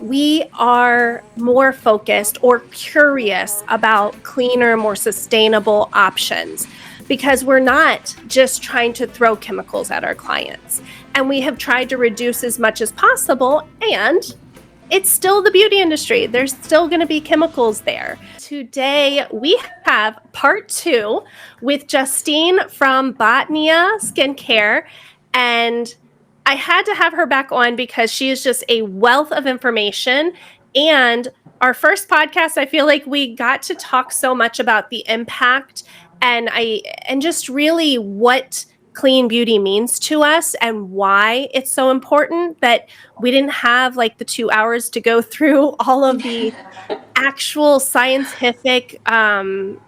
we are more focused or curious about cleaner, more sustainable options because we're not just trying to throw chemicals at our clients. And we have tried to reduce as much as possible, and it's still the beauty industry. There's still going to be chemicals there. Today, we have part 2 with Justine from Botnia Skincare. And I had to have her back on because she is just a wealth of information. And our first podcast, I feel like we got to talk so much about the impact and just really what clean beauty means to us and why it's so important that we didn't have like the 2 hours to go through all of the actual scientific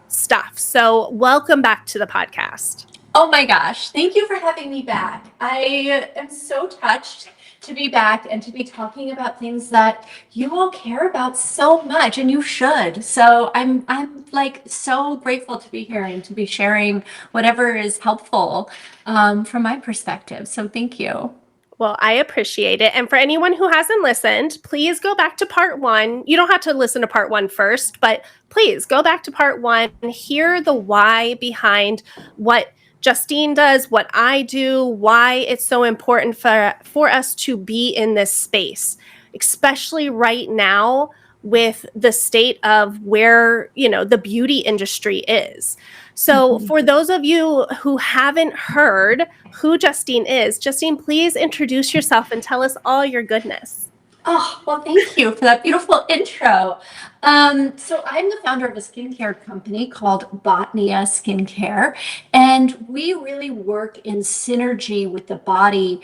stuff. So welcome back to the podcast. Oh my gosh. Thank you for having me back. I am so touched to be back and to be talking about things that you all care about so much, and you should. So I'm like so grateful to be here and to be sharing whatever is helpful from my perspective. So thank you. Well, I appreciate it. And for anyone who hasn't listened, please go back to part 1. You don't have to listen to part 1 first, but please go back to part 1 and hear the why behind what Justine does, what I do, why it's so important for us to be in this space, especially right now with the state of where, the beauty industry is. So for those of you who haven't heard who Justine is, Justine, please introduce yourself and tell us all your goodness. Oh, well, thank you for that beautiful intro. So I'm the founder of a skincare company called Botnia Skincare, and we really work in synergy with the body,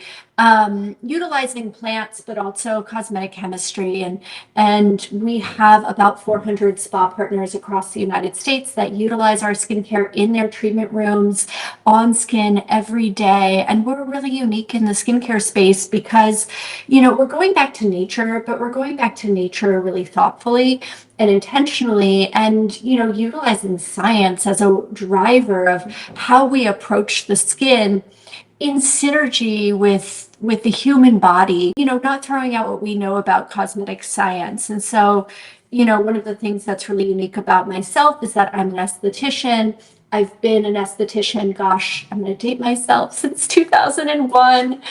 utilizing plants, but also cosmetic chemistry. And we have about 400 spa partners across the United States that utilize our skincare in their treatment rooms, on skin every day. And we're really unique in the skincare space because, we're going back to nature, but we're going back to nature really thoughtfully and intentionally, and utilizing science as a driver of how we approach the skin in synergy with the human body, not throwing out what we know about cosmetic science. And so, one of the things that's really unique about myself is that I'm an esthetician. I've been an esthetician, gosh, I'm going to date myself, since 2001.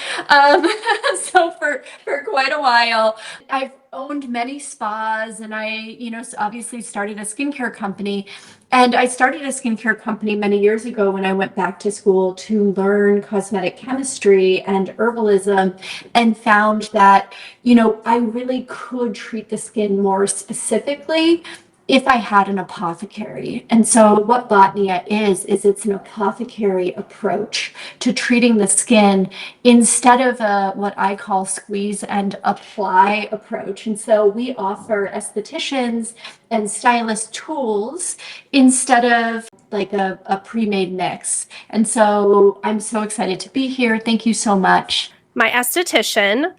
So for quite a while. I've owned many spas, and I, obviously started a skincare company. And I started a skincare company many years ago when I went back to school to learn cosmetic chemistry and herbalism, and found that, I really could treat the skin more specifically if I had an apothecary. And so what Botnia is it's an apothecary approach to treating the skin instead of what I call squeeze and apply approach. And so we offer estheticians and stylist tools instead of like a pre-made mix. And so I'm so excited to be here. Thank you so much. My esthetician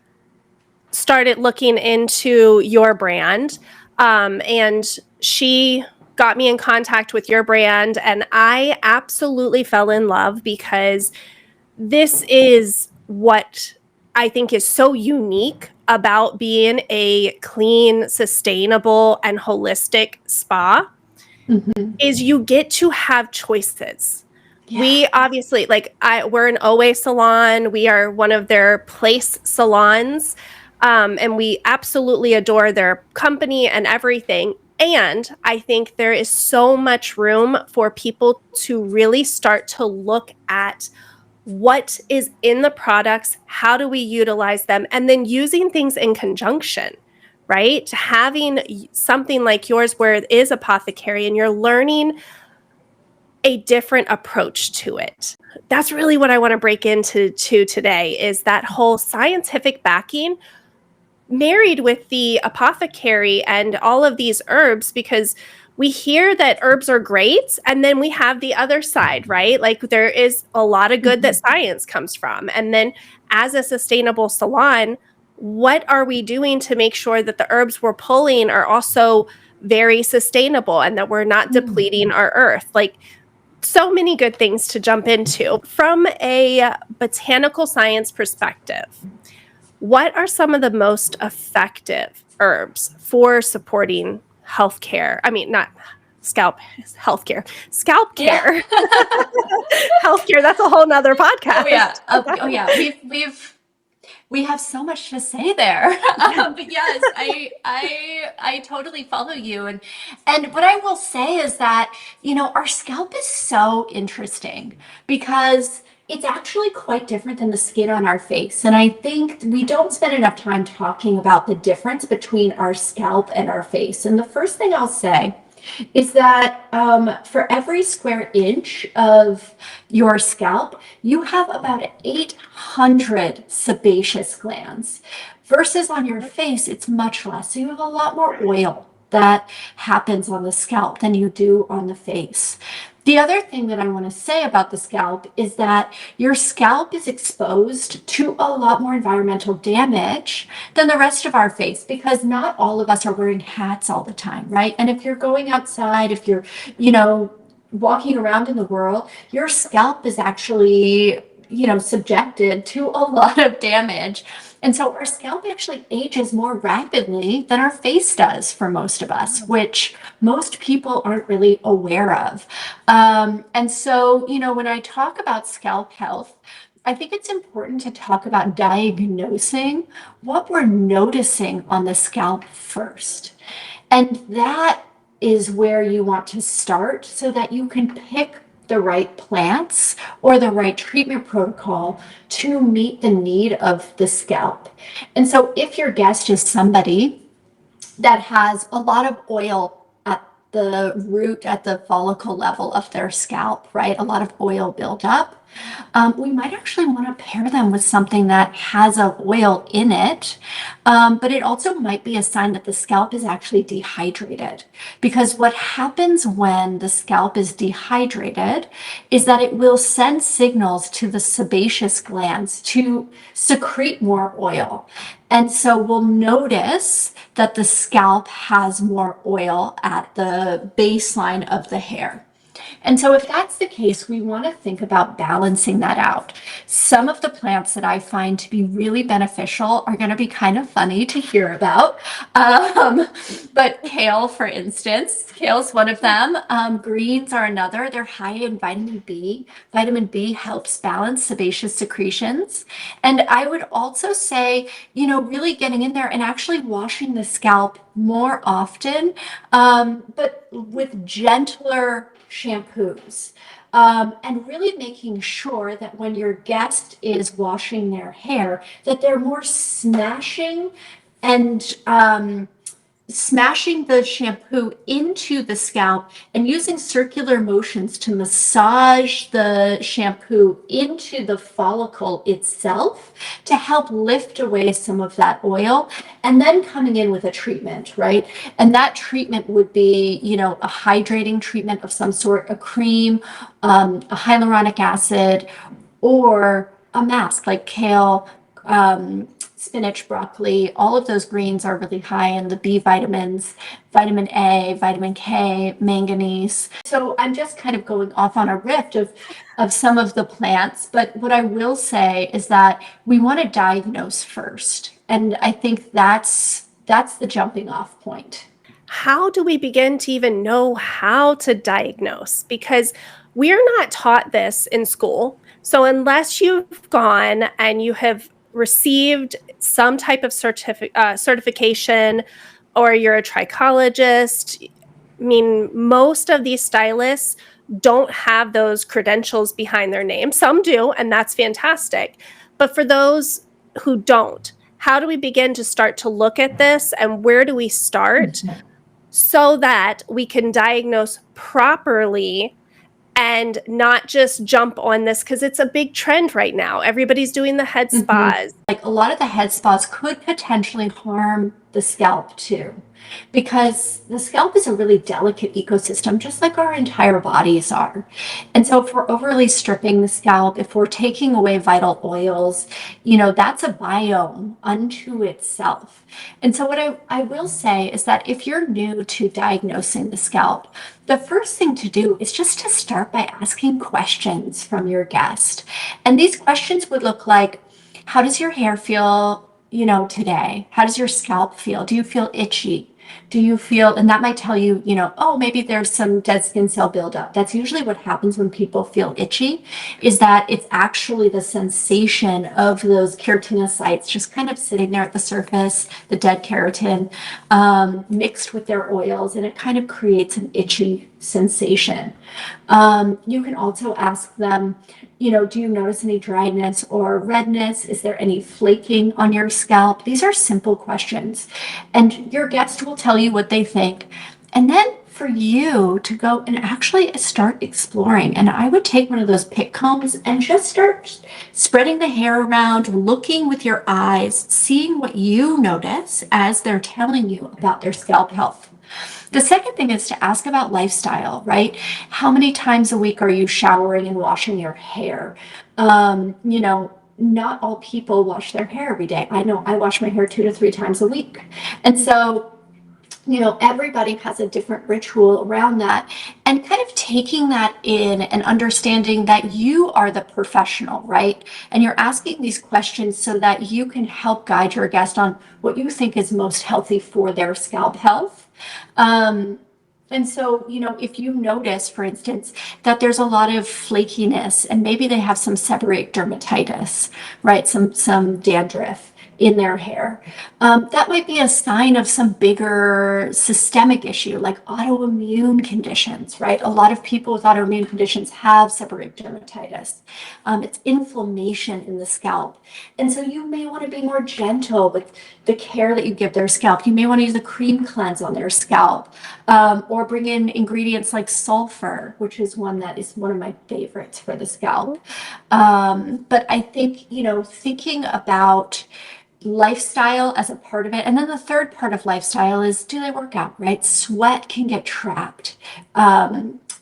started looking into your brand, and she got me in contact with your brand, and I absolutely fell in love because this is what I think is so unique about being a clean, sustainable, and holistic spa is you get to have choices. Yeah. We obviously, we're an OA salon. We are one of their place salons, and we absolutely adore their company and everything. And I think there is so much room for people to really start to look at what is in the products, how do we utilize them, and then using things in conjunction, right? Having something like yours where it is apothecary and you're learning a different approach to it. That's really what I want to break into today, is that whole scientific backing married with the apothecary and all of these herbs, because we hear that herbs are great, and then we have the other side, right? Like there is a lot of good that science comes from. And then as a sustainable salon, what are we doing to make sure that the herbs we're pulling are also very sustainable and that we're not depleting our earth? Like so many good things to jump into. From a botanical science perspective, what are some of the most effective herbs for supporting healthcare. I mean, not scalp healthcare, scalp care. Healthcare, that's a whole nother podcast. Oh yeah. Oh yeah. We have so much to say there. But yes, I totally follow you. And what I will say is that, our scalp is so interesting because it's actually quite different than the skin on our face. And I think we don't spend enough time talking about the difference between our scalp and our face. And the first thing I'll say is that for every square inch of your scalp, you have about 800 sebaceous glands, versus on your face, it's much less. So you have a lot more oil that happens on the scalp than you do on the face. The other thing that I want to say about the scalp is that your scalp is exposed to a lot more environmental damage than the rest of our face, because not all of us are wearing hats all the time, right? And if you're going outside, if you're, walking around in the world, your scalp is actually, subjected to a lot of damage. And so our scalp actually ages more rapidly than our face does for most of us, which most people aren't really aware of. And so, when I talk about scalp health, I think it's important to talk about diagnosing what we're noticing on the scalp first. And that is where you want to start so that you can pick the right plants or the right treatment protocol to meet the need of the scalp. And so if your guest is somebody that has a lot of oil at the root, at the follicle level of their scalp, right? A lot of oil buildup. We might actually want to pair them with something that has a oil in it, but it also might be a sign that the scalp is actually dehydrated. Because what happens when the scalp is dehydrated is that it will send signals to the sebaceous glands to secrete more oil. And so we'll notice that the scalp has more oil at the baseline of the hair. And so if that's the case, we want to think about balancing that out. Some of the plants that I find to be really beneficial are going to be kind of funny to hear about. But kale, for instance, kale's one of them. Greens are another. They're high in vitamin B. Vitamin B helps balance sebaceous secretions. And I would also say, really getting in there and actually washing the scalp more often, but with gentler shampoos, and really making sure that when your guest is washing their hair, that they're more and smashing the shampoo into the scalp and using circular motions to massage the shampoo into the follicle itself to help lift away some of that oil, and then coming in with a treatment, right? And that treatment would be, a hydrating treatment of some sort, a cream, a hyaluronic acid, or a mask like kale, spinach, broccoli. All of those greens are really high in the B vitamins, vitamin A, vitamin K, manganese. So I'm just kind of going off on a riff of some of the plants, but what I will say is that we want to diagnose first. And I think that's the jumping off point. How do we begin to even know how to diagnose? Because we're not taught this in school. So unless you've gone and you have received some type of certification, or you're a trichologist, I mean, most of these stylists don't have those credentials behind their name. Some do, and that's fantastic. But for those who don't, how do we begin to start to look at this, and where do we start so that we can diagnose properly and not just jump on this, because it's a big trend right now. Everybody's doing the head spas. Like a lot of the head spas could potentially harm the scalp too, because the scalp is a really delicate ecosystem, just like our entire bodies are. And so if we're overly stripping the scalp, if we're taking away vital oils, that's a biome unto itself. And so what I will say is that if you're new to diagnosing the scalp, the first thing to do is just to start by asking questions from your guest. And these questions would look like, how does your hair feel today? How does your scalp feel? Do you feel itchy? Do you feel, and that might tell you, oh, maybe there's some dead skin cell buildup. That's usually what happens when people feel itchy, is that it's actually the sensation of those keratinocytes just kind of sitting there at the surface, the dead keratin, mixed with their oils, and it kind of creates an itchy sensation. You can also ask them, do you notice any dryness or redness? Is there any flaking on your scalp? These are simple questions. And your guest will tell you what they think. And then for you to go and actually start exploring. And I would take one of those pick combs and just start spreading the hair around, looking with your eyes, seeing what you notice as they're telling you about their scalp health. The second thing is to ask about lifestyle, right? How many times a week are you showering and washing your hair? Not all people wash their hair every day. I know I wash my hair 2 to 3 times a week. And so, everybody has a different ritual around that, and kind of taking that in and understanding that you are the professional, right? And you're asking these questions so that you can help guide your guest on what you think is most healthy for their scalp health. And so, if you notice, for instance, that there's a lot of flakiness and maybe they have some seborrheic dermatitis, right? Some dandruff in their hair. That might be a sign of some bigger systemic issue like autoimmune conditions, right? A lot of people with autoimmune conditions have seborrheic dermatitis. It's inflammation in the scalp. And so you may want to be more gentle with the care that you give their scalp. You may want to use a cream cleanse on their scalp, or bring in ingredients like sulfur, which is one that is one of my favorites for the scalp. But I think, thinking about lifestyle as a part of it. And then the third part of lifestyle is, do they work out, right? Sweat can get trapped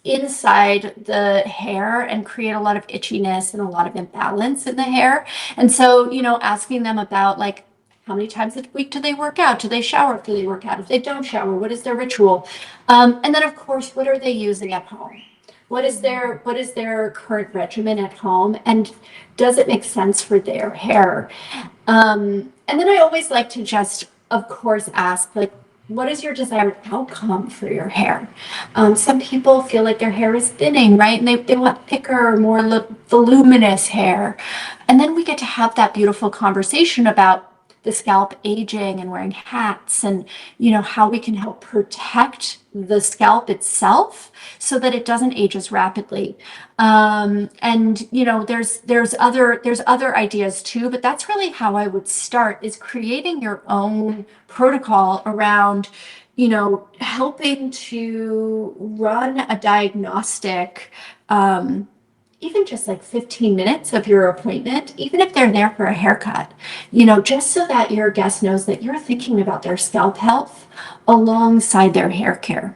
inside the hair and create a lot of itchiness and a lot of imbalance in the hair. And so, asking them about like, how many times a week do they work out? Do they shower? Do they work out? If they don't shower, what is their ritual? And then of course, what are they using at home? What is their current regimen at home? And does it make sense for their hair? And then I always like to just, of course, ask, like, what is your desired outcome for your hair? Some people feel like their hair is thinning, right? And they want thicker, more voluminous hair. And then we get to have that beautiful conversation about the scalp aging and wearing hats and, how we can help protect the scalp itself so that it doesn't age as rapidly. And, there's other ideas too, but that's really how I would start, is creating your own protocol around, helping to run a diagnostic, even just like 15 minutes of your appointment, even if they're there for a haircut, just so that your guest knows that you're thinking about their scalp health alongside their hair care.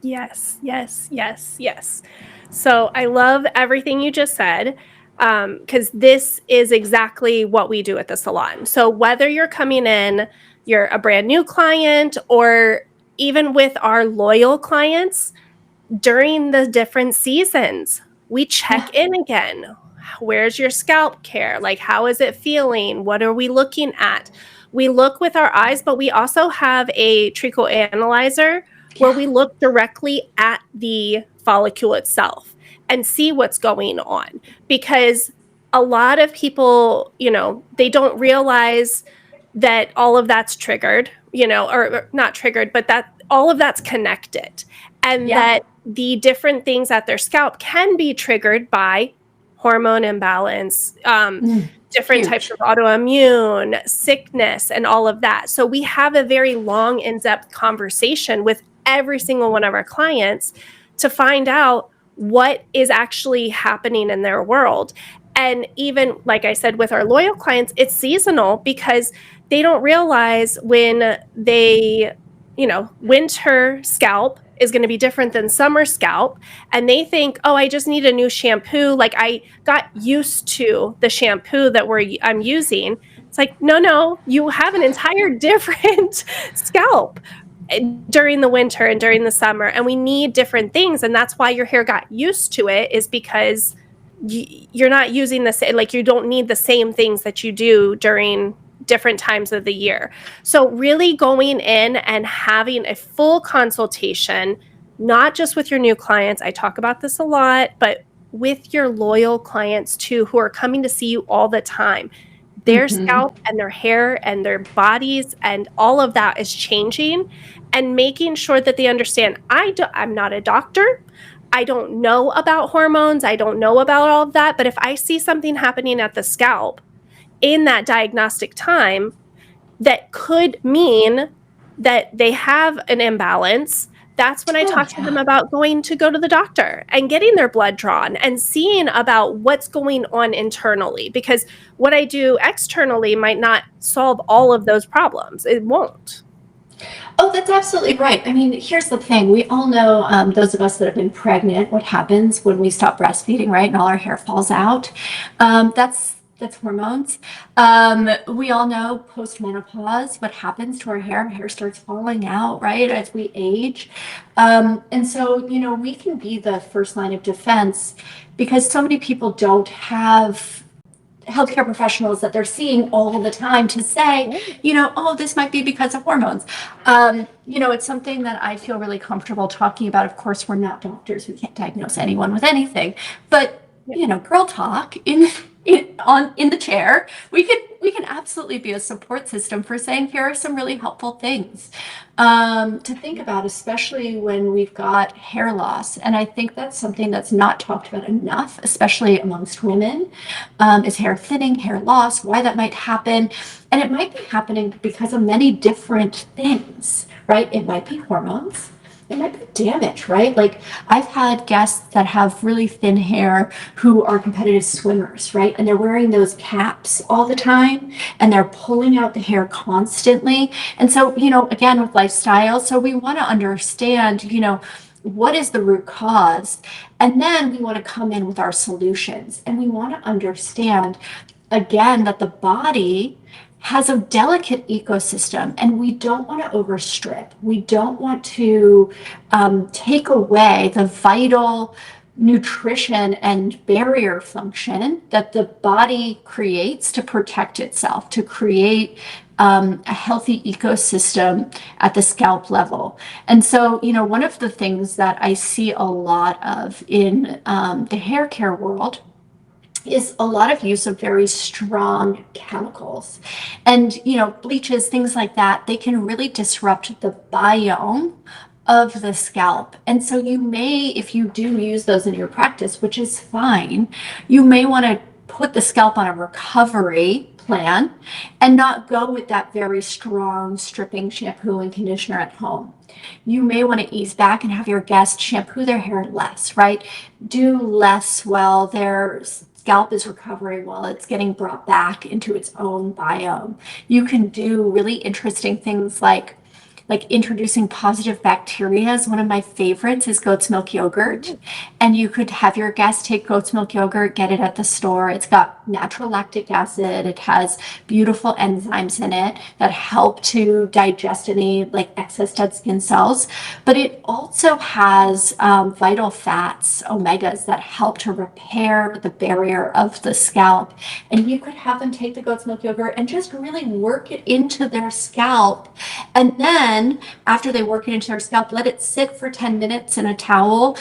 Yes, yes, yes, yes. So I love everything you just said, because this is exactly what we do at the salon. So whether you're coming in, you're a brand new client, or even with our loyal clients, during the different seasons, we check in again. Where's your scalp care? Like, how is it feeling? What are we looking at? We look with our eyes, but we also have a treacle analyzer where we look directly at the follicle itself and see what's going on. Because a lot of people, they don't realize that all of that's triggered, or not triggered, but that all of that's connected. And that the different things at their scalp can be triggered by hormone imbalance, different types of autoimmune, sickness, and all of that. So we have a very long, in-depth conversation with every single one of our clients to find out what is actually happening in their world. And even, like I said, with our loyal clients, it's seasonal because they don't realize when they, winter scalp is going to be different than summer scalp. And they think, oh, I just need a new shampoo. Like, I got used to the shampoo that I'm using. It's like, no, you have an entire different scalp during the winter and during the summer. And we need different things. And that's why your hair got used to it, is because you're not using the same, like, you don't need the same things that you do during different times of the year. So really going in and having a full consultation, not just with your new clients, I talk about this a lot, but with your loyal clients too, who are coming to see you all the time. Their scalp and their hair and their bodies and all of that is changing, and making sure that they understand, I'm not a doctor. I don't know about hormones. I don't know about all of that. But if I see something happening at the scalp in that diagnostic time, that could mean that they have an imbalance, that's when I talk to them about going to the doctor and getting their blood drawn and seeing about what's going on internally. Because what I do externally might not solve all of those problems. It won't. Oh, that's absolutely right. I mean, here's the thing. We all know, those of us that have been pregnant, what happens when we stop breastfeeding, right? And all our hair falls out. That's hormones. We all know post-menopause, what happens to our hair. Our hair starts falling out, right, as we age. And so, you know, we can be the first line of defense because so many people don't have healthcare professionals that they're seeing all the time to say, you know, oh, this might be because of hormones. You know, it's something that I feel really comfortable talking about. Of course, we're not doctors. We can't diagnose anyone with anything. But, you know, girl talk in the chair, we can absolutely be a support system for saying, here are some really helpful things to think about, especially when we've got hair loss. And I think that's something that's not talked about enough, especially amongst women, is hair thinning, hair loss, why that might happen. And it might be happening because of many different things, right? It might be hormones. It might be damage, right? Like I've had guests that have really thin hair who are competitive swimmers, right? And they're wearing those caps all the time and they're pulling out the hair constantly. And so, you know, again, with lifestyle, so we want to understand, you know, what is the root cause? And then we want to come in with our solutions. And we want to understand, again, that the body has a delicate ecosystem and we don't want to overstrip. We don't want to take away the vital nutrition and barrier function that the body creates to protect itself, to create a healthy ecosystem at the scalp level. And so, you know, one of the things that I see a lot of in the hair care world is a lot of use of very strong chemicals. And, you know, bleaches, things like that, they can really disrupt the biome of the scalp. And so you may, if you do use those in your practice, which is fine, you may want to put the scalp on a recovery plan and not go with that very strong stripping shampoo and conditioner at home. You may want to ease back and have your guests shampoo their hair less, right? Do less while their scalp is recovering, while it's getting brought back into its own biome. You can do really interesting things like introducing positive bacteria. One of my favorites is goat's milk yogurt. And you could have your guests take goat's milk yogurt, get it at the store. It's got natural lactic acid. It has beautiful enzymes in it that help to digest any like excess dead skin cells. But it also has vital fats, omegas, that help to repair the barrier of the scalp. And you could have them take the goat's milk yogurt and just really work it into their scalp. And then after they work it into their scalp, let it sit for 10 minutes in a towel,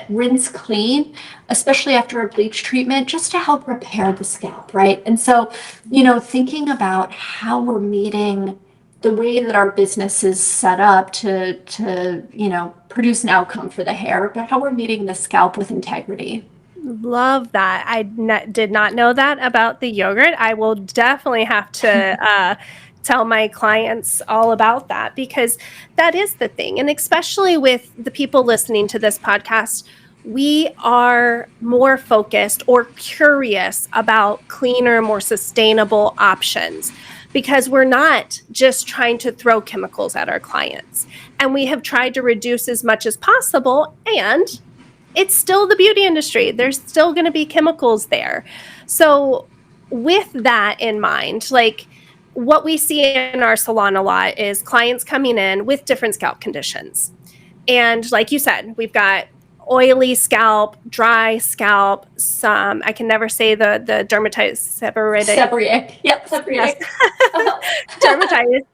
rinse clean, especially after a bleach treatment, just to help repair the scalp, right? And so, you know, thinking about how we're meeting the way that our business is set up to you know, produce an outcome for the hair, but how we're meeting the scalp with integrity. Love that. I did not know that about the yogurt. I will definitely have to tell my clients all about that, because that is the thing. And especially with the people listening to this podcast, we are more focused or curious about cleaner, more sustainable options, because we're not just trying to throw chemicals at our clients. And we have tried to reduce as much as possible, and it's still the beauty industry. There's still going to be chemicals there. So with that in mind, like, what we see in our salon a lot is clients coming in with different scalp conditions. And like you said, we've got oily scalp, dry scalp, some, I can never say the dermatitis, Seborrheic. Yep, yes, seborrheic. dermatitis.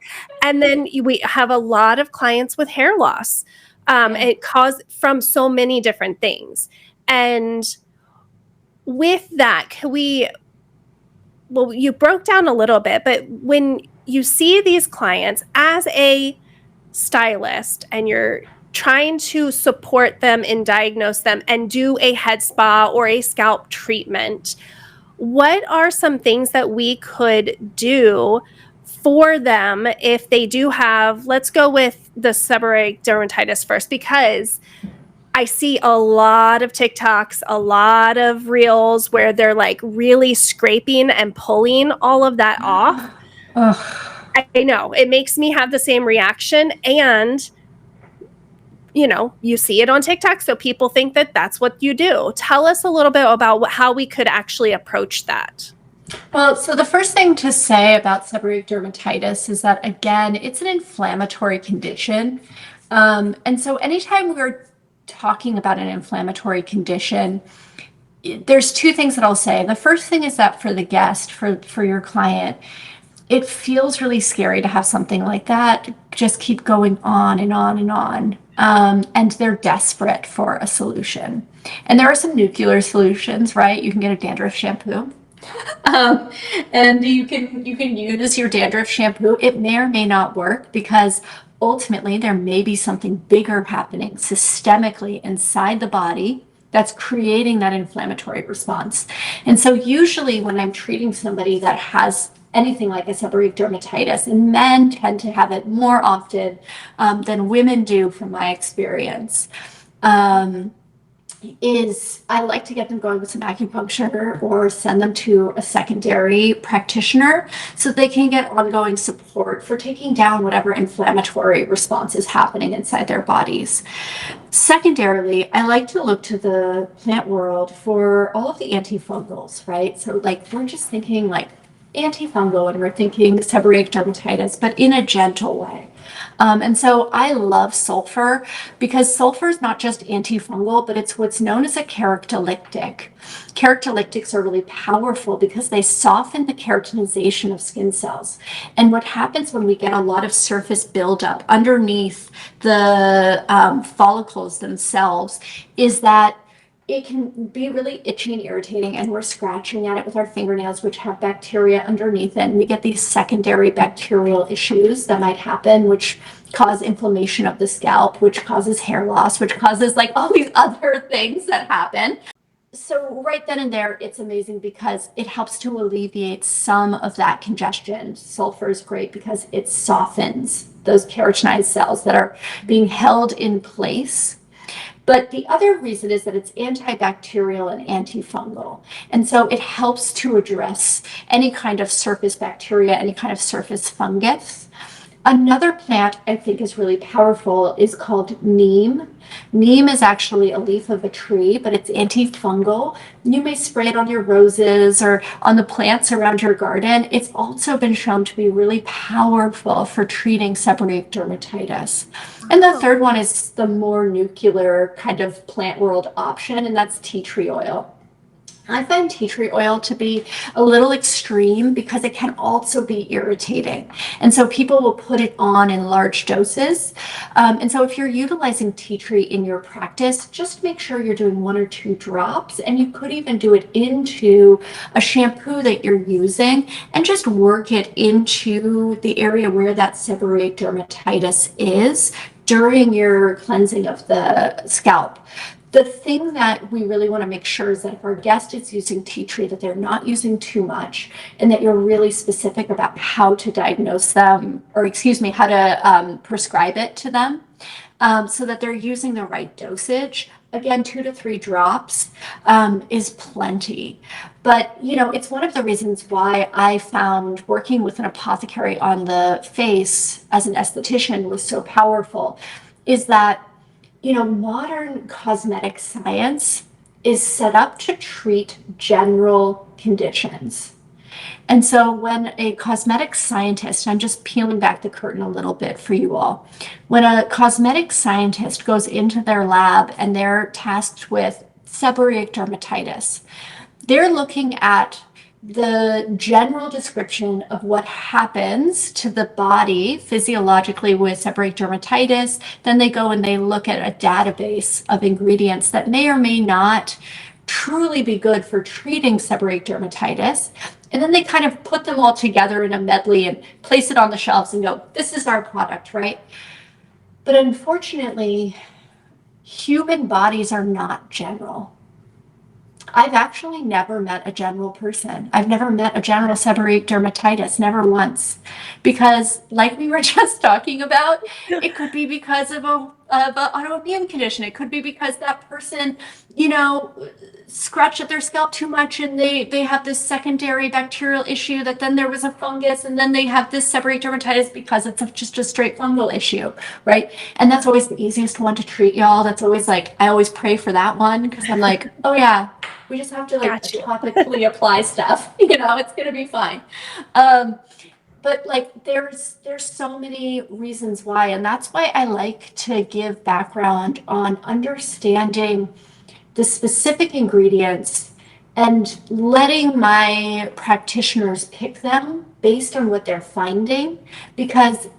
And then we have a lot of clients with hair loss. It caused from so many different things. And with that, well, you broke down a little bit, but when you see these clients as a stylist and you're trying to support them and diagnose them and do a head spa or a scalp treatment, what are some things that we could do for them if they do have, let's go with the seborrheic dermatitis first, because I see a lot of TikToks, a lot of reels where they're like really scraping and pulling all of that off. I know it makes me have the same reaction, and you see it on TikTok, so people think that that's what you do. Tell us a little bit about how we could actually approach that. Well, so the first thing to say about seborrheic dermatitis is that, again, it's an inflammatory condition. And so anytime we're talking about an inflammatory condition, there's two things that I'll say. The first thing is that for the guest, for your client, it feels really scary to have something like that just keep going on and on and on. And they're desperate for a solution. And there are some nuclear solutions, right? You can get a dandruff shampoo. And you can use your dandruff shampoo. It may or may not work because ultimately there may be something bigger happening systemically inside the body that's creating that inflammatory response. And so usually when I'm treating somebody that has anything like a seborrheic dermatitis, and men tend to have it more often than women do from my experience, is I like to get them going with some acupuncture or send them to a secondary practitioner so they can get ongoing support for taking down whatever inflammatory response is happening inside their bodies. Secondarily, I like to look to the plant world for all of the antifungals, right? So like we're just thinking like antifungal and we're thinking seborrheic dermatitis, but in a gentle way. And so I love sulfur because sulfur is not just antifungal, but it's what's known as a keratolytic. Keratolytics are really powerful because they soften the keratinization of skin cells. And what happens when we get a lot of surface buildup underneath the follicles themselves is that it can be really itchy and irritating, and we're scratching at it with our fingernails, which have bacteria underneath it. And we get these secondary bacterial issues that might happen, which cause inflammation of the scalp, which causes hair loss, which causes like all these other things that happen. So right then and there, it's amazing because it helps to alleviate some of that congestion. Sulfur is great because it softens those keratinized cells that are being held in place. But the other reason is that it's antibacterial and antifungal. And so it helps to address any kind of surface bacteria, any kind of surface fungus. Another plant I think is really powerful is called neem. Neem is actually a leaf of a tree, but it's antifungal. You may spray it on your roses or on the plants around your garden. It's also been shown to be really powerful for treating seborrheic dermatitis. And the third one is the more nuclear kind of plant world option, and that's tea tree oil. I find tea tree oil to be a little extreme because it can also be irritating. And so people will put it on in large doses. And so if you're utilizing tea tree in your practice, just make sure you're doing 1 or 2 drops. And you could even do it into a shampoo that you're using and just work it into the area where that seborrheic dermatitis is during your cleansing of the scalp. The thing that we really want to make sure is that if our guest is using tea tree, that they're not using too much and that you're really specific about how to diagnose them, or excuse me, how to prescribe it to them so that they're using the right dosage. Again, 2 to 3 drops is plenty. But, it's one of the reasons why I found working with an apothecary on the face as an esthetician was so powerful, is that modern cosmetic science is set up to treat general conditions. And so when a cosmetic scientist, I'm just peeling back the curtain a little bit for you all, when a cosmetic scientist goes into their lab and they're tasked with seborrheic dermatitis, they're looking at the general description of what happens to the body physiologically with seborrheic dermatitis. Then they go and they look at a database of ingredients that may or may not truly be good for treating seborrheic dermatitis. And then they kind of put them all together in a medley and place it on the shelves and go, this is our product, right? But unfortunately, human bodies are not general. I've actually never met a general person. I've never met a general seborrheic dermatitis, never once. Because like we were just talking about, it could be because of an autoimmune condition. It could be because that person, scratched at their scalp too much and they have this secondary bacterial issue that then there was a fungus and then they have this seborrheic dermatitis because it's just a straight fungal issue, right? And that's always the easiest one to treat, y'all. That's always like, I always pray for that one because I'm like, oh yeah, we just have to topically apply stuff. It's going to be fine. But like there's so many reasons why, and that's why I like to give background on understanding the specific ingredients and letting my practitioners pick them based on what they're finding. Because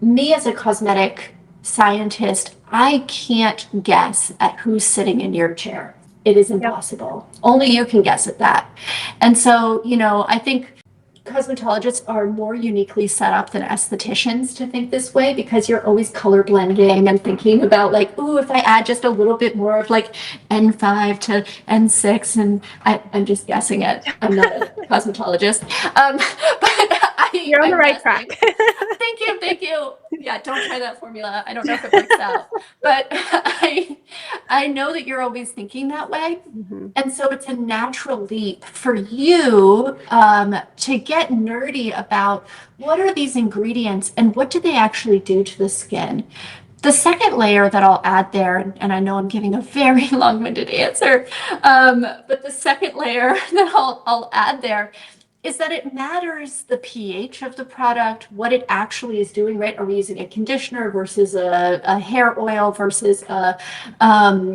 me as a cosmetic scientist, I can't guess at who's sitting in your chair. It is impossible. Yep. Only you can guess at that. And so, I think cosmetologists are more uniquely set up than estheticians to think this way because you're always color blending and thinking about like, ooh, if I add just a little bit more of like N5 to N6, and I'm just guessing it. I'm not a cosmetologist. But you're on the right track. Thank you. Yeah, don't try that formula. I don't know if it works out. But I know that you're always thinking that way. Mm-hmm. And so it's a natural leap for you to get nerdy about what are these ingredients and what do they actually do to the skin. The second layer that I'll add there, and I know I'm giving a very long-winded answer, but the second layer that I'll add there is that it matters the pH of the product, what it actually is doing, right? Are we using a conditioner versus a hair oil versus a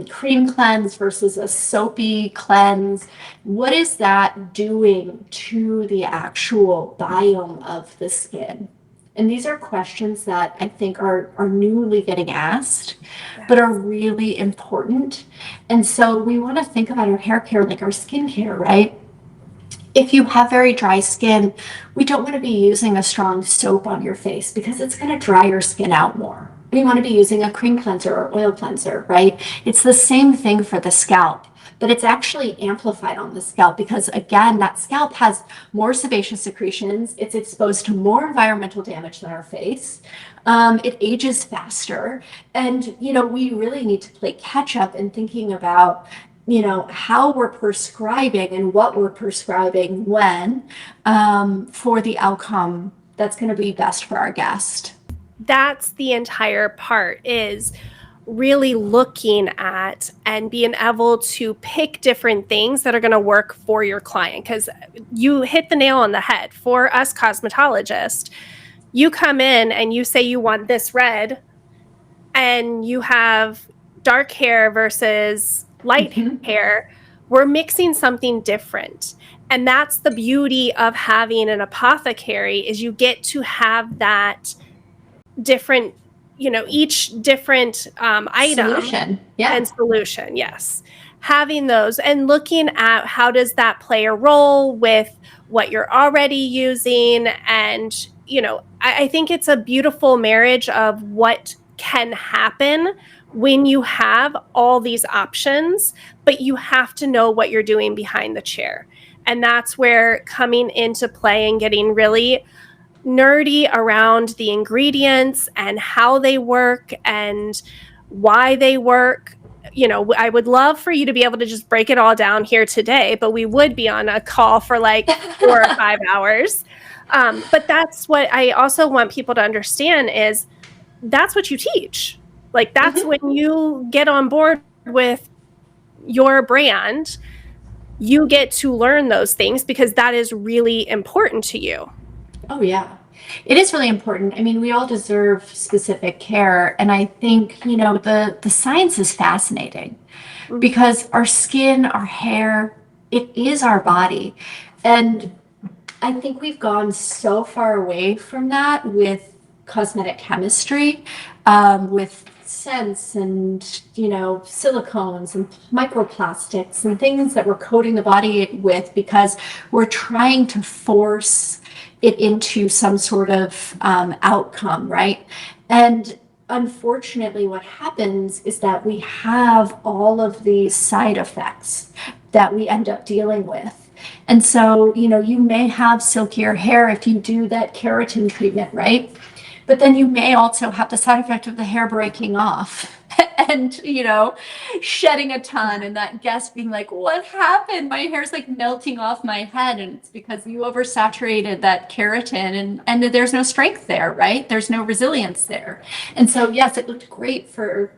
cream cleanse versus a soapy cleanse? What is that doing to the actual biome of the skin? And these are questions that I think are newly getting asked, but are really important. And so we want to think about our hair care like our skin care, right? If you have very dry skin, we don't want to be using a strong soap on your face because it's going to dry your skin out more. We want to be using a cream cleanser or oil cleanser, right? It's the same thing for the scalp, but it's actually amplified on the scalp because, again, that scalp has more sebaceous secretions. It's exposed to more environmental damage than our face. It ages faster. And, we really need to play catch up in thinking about how we're prescribing and what we're prescribing when for the outcome that's going to be best for our guest. That's the entire part, is really looking at and being able to pick different things that are going to work for your client. Because you hit the nail on the head. For us cosmetologists, you come in and you say you want this red, and you have dark hair versus light hair. We're mixing something different. And that's the beauty of having an apothecary, is you get to have that different, each different item solution. And solution. Yes. Having those and looking at how does that play a role with what you're already using. And, I think it's a beautiful marriage of what can happen when you have all these options, but you have to know what you're doing behind the chair. And that's where coming into play and getting really nerdy around the ingredients and how they work and why they work. I would love for you to be able to just break it all down here today, but we would be on a call for like 4 or 5 hours. But that's what I also want people to understand, is that's what you teach. Like, that's when you get on board with your brand, you get to learn those things because that is really important to you. Oh, yeah. It is really important. I mean, we all deserve specific care. And I think, the science is fascinating Mhm. because our skin, our hair, it is our body. And I think we've gone so far away from that with cosmetic chemistry, with scents and, silicones and microplastics and things that we're coating the body with because we're trying to force it into some sort of outcome, right? And unfortunately, what happens is that we have all of these side effects that we end up dealing with. And so, you may have silkier hair if you do that keratin treatment, right? But then you may also have the side effect of the hair breaking off and, shedding a ton and that guest being like, what happened? My hair's like melting off my head. And it's because you oversaturated that keratin and there's no strength there, right? There's no resilience there. And so, yes, it looked great for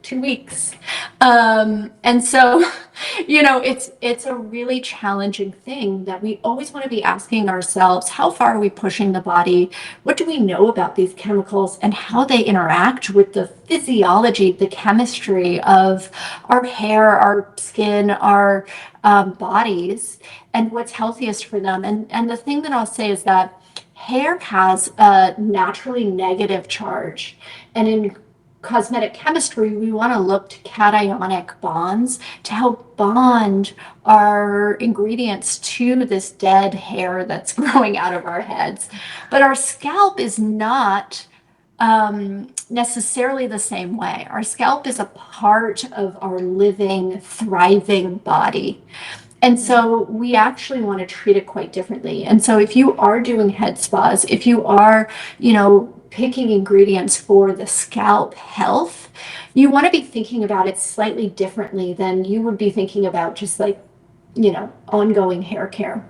2 weeks. And so, it's a really challenging thing that we always want to be asking ourselves, how far are we pushing the body? What do we know about these chemicals and how they interact with the physiology, the chemistry of our hair, our skin, our bodies, and what's healthiest for them? And the thing that I'll say is that hair has a naturally negative charge. And in cosmetic chemistry, we want to look to cationic bonds to help bond our ingredients to this dead hair that's growing out of our heads. But our scalp is not necessarily the same way. Our scalp is a part of our living, thriving body. And so we actually want to treat it quite differently. And so if you are doing head spas, if you are, picking ingredients for the scalp health, you want to be thinking about it slightly differently than you would be thinking about just like, ongoing hair care.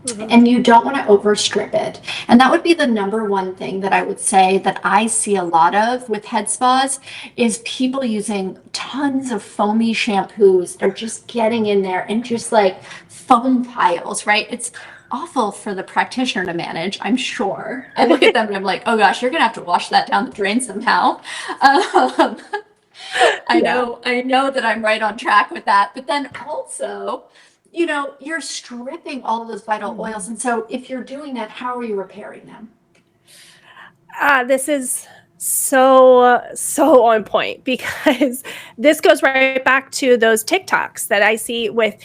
Mhm. And you don't want to overstrip it. And that would be the number one thing that I would say that I see a lot of with head spas is people using tons of foamy shampoos. They're just getting in there and just like foam piles, right? It's awful for the practitioner to manage, I'm sure. I look at them and I'm like, oh gosh, you're gonna have to wash that down the drain somehow. Um, Yeah. I know that I'm right on track with that. But then also, you're stripping all of those vital oils. And so if you're doing that, how are you repairing them? This is so on point because this goes right back to those TikToks that I see with,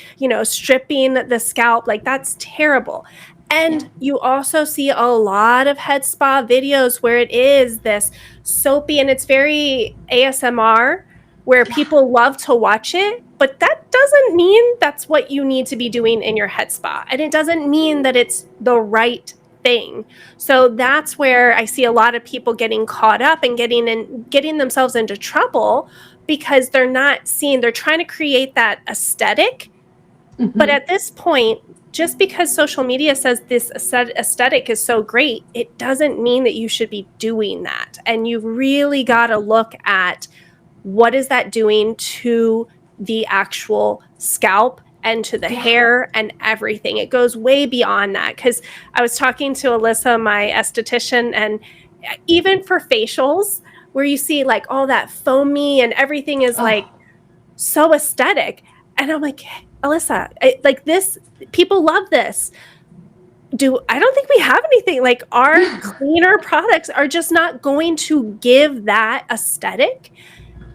stripping the scalp. Like, that's terrible. Yeah. And you also see a lot of head spa videos where it is this soapy and it's very ASMR where Yeah. people love to watch it, but that doesn't mean that's what you need to be doing in your head spa. And it doesn't mean that it's the right thing. So that's where I see a lot of people getting caught up and getting themselves into trouble because they're not seeing, they're trying to create that aesthetic. But Mhm. at this point, just because social media says this aesthetic is so great, it doesn't mean that you should be doing that. And you've really got to look at what is that doing to the actual scalp and to the Yeah. hair and everything. It goes way beyond that because I was talking to Alyssa, my esthetician, and even for facials where you see like all that foamy and everything is like Oh, so aesthetic. And I'm like, Alyssa, like this, people love this. I don't think we have anything like our cleaner products are just not going to give that aesthetic.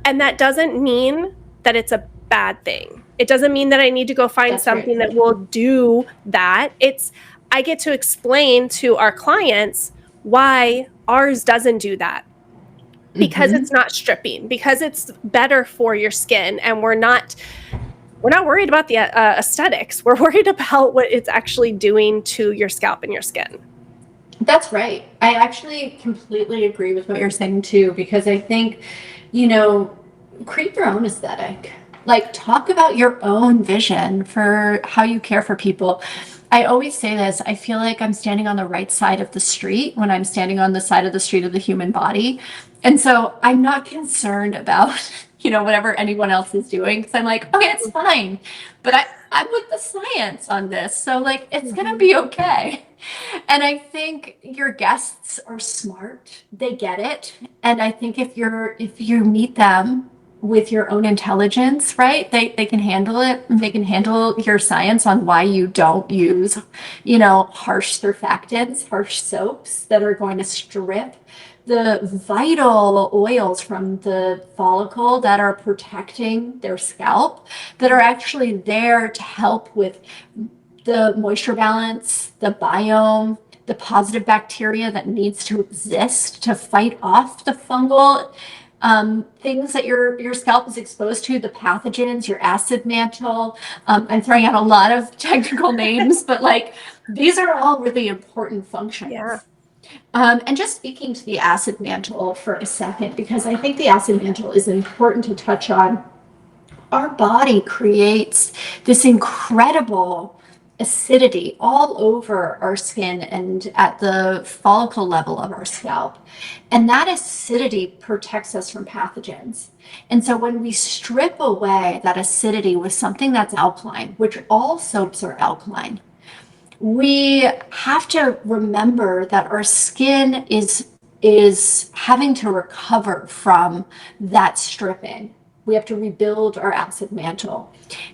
And that doesn't mean that it's a bad thing. It doesn't mean that I need to go find that's right. something that will do that. I get to explain to our clients why ours doesn't do that because Hmm. it's not stripping, because it's better for your skin, and we're not worried about the aesthetics. We're worried about what it's actually doing to your scalp and your skin. That's right. I actually completely agree with what you're saying too, because I think, create your own aesthetic. Like, talk about your own vision for how you care for people. I always say this, I feel like I'm standing on the right side of the street when I'm standing on the side of the street of the human body. And so I'm not concerned about whatever anyone else is doing. Cause I'm like, okay, it's fine. But I'm with the science on this. So like, it's going to be okay. And I think your guests are smart. They get it. And I think if you meet them with your own intelligence, right? They can handle it. They can handle your science on why you don't use, harsh surfactants, harsh soaps that are going to strip the vital oils from the follicle that are protecting their scalp, that are actually there to help with the moisture balance, the biome, the positive bacteria that needs to exist to fight off the fungal things that your scalp is exposed to, the pathogens, your acid mantle. I'm throwing out a lot of technical names, but like these are all really important functions. Yeah. And just speaking to the acid mantle for a second, because I think the acid mantle is important to touch on. Our body creates this incredible acidity all over our skin and at the follicle level of our scalp. And that acidity protects us from pathogens. And so when we strip away that acidity with something that's alkaline, which all soaps are alkaline, we have to remember that our skin is having to recover from that stripping. We have to rebuild our acid mantle.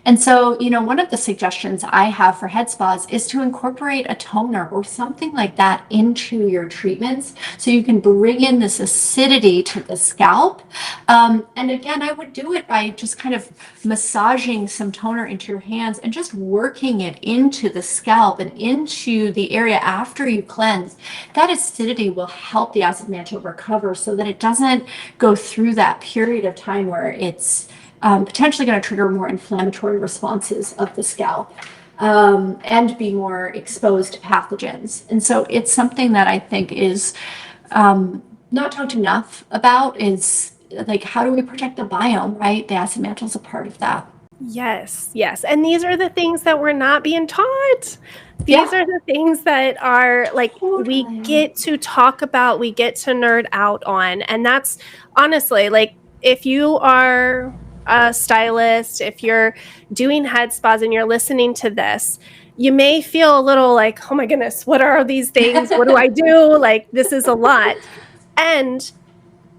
And so, one of the suggestions I have for head spas is to incorporate a toner or something like that into your treatments so you can bring in this acidity to the scalp. And again, I would do it by just kind of massaging some toner into your hands and just working it into the scalp and into the area after you cleanse. That acidity will help the acid mantle recover so that it doesn't go through that period of time where it's potentially going to trigger more inflammatory responses of the scalp and be more exposed to pathogens. And so it's something that I think is not talked enough about, is like, how do we protect the biome, right? The acid mantle is a part of that. Yes, yes. And these are the things that we're not being taught. These are the things that are like, we get to talk about, we get to nerd out on. And that's honestly, like, if you are a stylist, if you're doing head spas and you're listening to this, you may feel a little like, oh my goodness, what are these things? What do I do? Like, this is a lot. And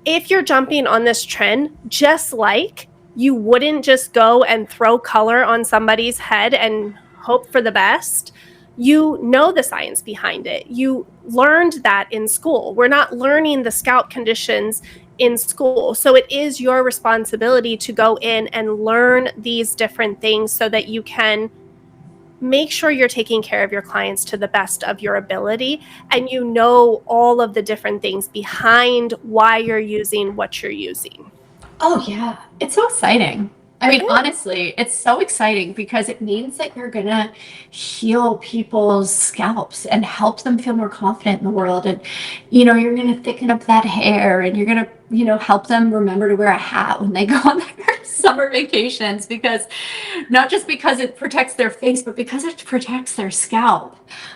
if you're jumping on this trend, just like you wouldn't just go and throw color on somebody's head and hope for the best, you know the science behind it. You learned that in school. We're not learning the scalp conditions in school. So it is your responsibility to go in and learn these different things so that you can make sure you're taking care of your clients to the best of your ability, and you know all of the different things behind why you're using what you're using. Oh, yeah. It's so exciting. I mean, honestly, it's so exciting because it means that you're going to heal people's scalps and help them feel more confident in the world. And, you're going to thicken up that hair, and you're going to, help them remember to wear a hat when they go on their summer vacations, because not just because it protects their face, but because it protects their scalp.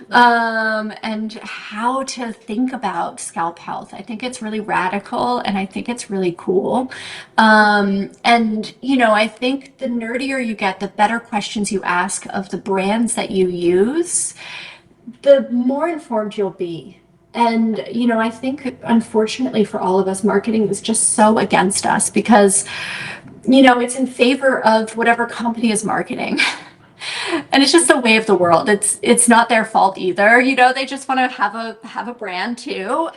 And how to think about scalp health. I think it's really radical, and I think it's really cool. And, I think the nerdier you get, the better questions you ask of the brands that you use, the more informed you'll be. And, I think, unfortunately for all of us, marketing is just so against us because, it's in favor of whatever company is marketing. And it's just the way of the world. It's not their fault either. They just want to have a brand too.